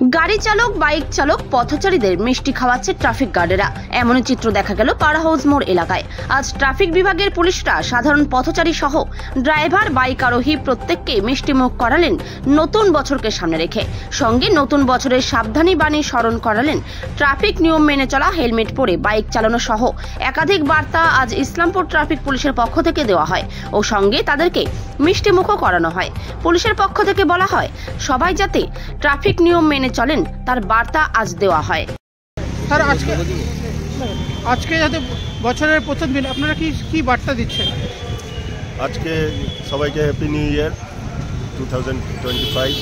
গাড়ি চালক, বাইক চালক, পথচারীদের মিষ্টি খাওয়াচ্ছে ট্রাফিক গার্ডেরা। এমনই চিত্র দেখা গেল পাড়া হাউস মোড় এলাকায়। আজ ট্রাফিক বিভাগের পুলিশরা সাধারণ পথচারী সহ ড্রাইভার, বাইক আরোহী প্রত্যেককে মিষ্টি মুখ করালেন নতুন বছরকে সামনে রেখে। সঙ্গে নতুন বছরের সাবধানী বাণী স্মরণ করালেন। ট্রাফিক নিয়ম মেনে চলা, হেলমেট পরে বাইক চালানো সহ একাধিক বার্তা আজ ইসলামপুর ট্রাফিক পুলিশের পক্ষ থেকে দেওয়া হয় ও সঙ্গে তাদেরকে মিষ্টি মুখও করানো হয়। পুলিশের পক্ষ থেকে বলা হয়, সবাই যাতে ট্রাফিক নিয়ম মেনে চলেন তার বার্তা আজ দেওয়া হয়। স্যার, আজকে যাতে বছরের প্রথম দিন আপনারা কি বার্তা দিচ্ছেন? আজকে সবাইকে হ্যাপি নিউ ইয়ার 2025।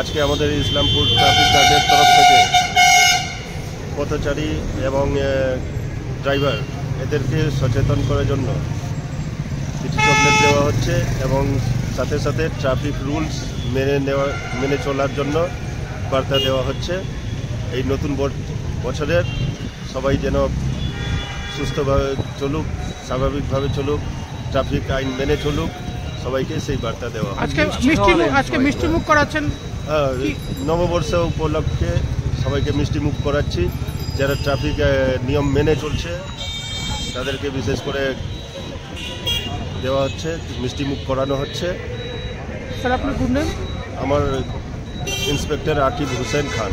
আজকে আমাদের ইসলামপুর ট্রাফিক গার্ডের তরফ থেকে পথচারী এবং ড্রাইভার এদেরকে সচেতন করার জন্য কিছু চকলেট দেওয়া হচ্ছে এবং সাথে সাথে ট্রাফিক রুলস মেনে চলার জন্য বার্তা দেওয়া হচ্ছে। এই নতুন বছরের সবাই যেন সুস্থভাবে চলুক, স্বাভাবিকভাবে চলুক, ট্রাফিক আইন মেনে চলুক, সবাইকে সেই বার্তা দেওয়া। আজকে মিষ্টি মুখ করাচ্ছেন? নববর্ষ উপলক্ষে সবাইকে মিষ্টি মুখ করাচ্ছি। যারা ট্রাফিক নিয়ম মেনে চলছে তাদেরকে বিশেষ করে দেওয়া হচ্ছে, মিষ্টি মুখ করানো হচ্ছে। স্যার, আপনার গুড নেম? আমার ইন্সপেক্টর আকিব হোসেন খান।